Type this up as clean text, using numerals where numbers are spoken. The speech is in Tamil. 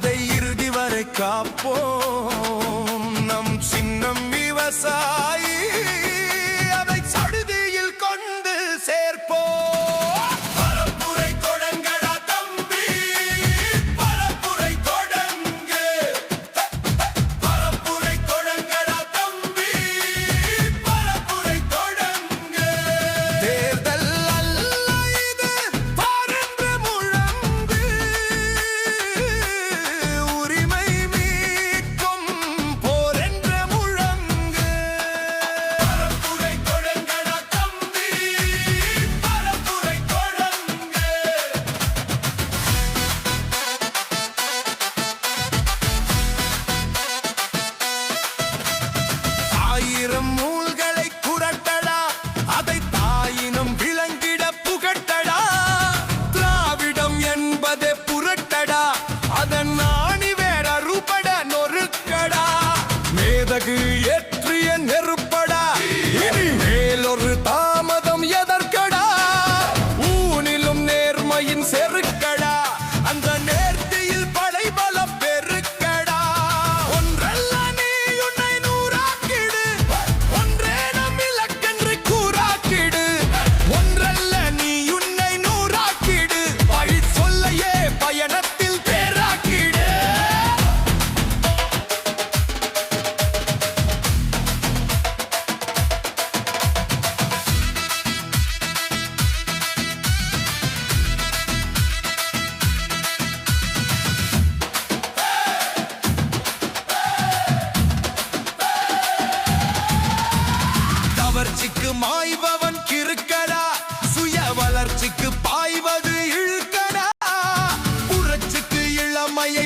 அதை இறுதி வரை காப்போம். நம் சின்னம் விவசாயி, அதை சடுதியில் கொண்டு சேர்ப்போம். மூல்களை புரட்டடா, அதை தாயினம் விளங்கிட புகட்டடா. திராவிடம் என்பதை புரட்டடா, அதன் ஆணி வேட ரூபட நொறுக்கடா. மேதகு ஏற்றிய நெருப்படா, இனி மேலொரு தாமதம் எதற்கடா. ஊனிலும் நேர்மையின் செருக்கடா, அந்த நேர்த்தியில் படைபலம் பெருக்கடா. ஒன்றல்ல நீ உன்னை நூறாக்கிடு, ஒன்றே நம் இலக்கென்று கூறாக்கிடு. ஒன்றல்ல நீ உன்னை நூறாக்கிடு, வழி சொல்லையே பயணத்தில் பேராக்கிடு. கவர்ச்சிக்கு மாய்பவன் கிறுக்கடா, சுய வளர்ச்சிக்கு பாய்வது இழுக்கடா. புரட்சிக்கு இளமையை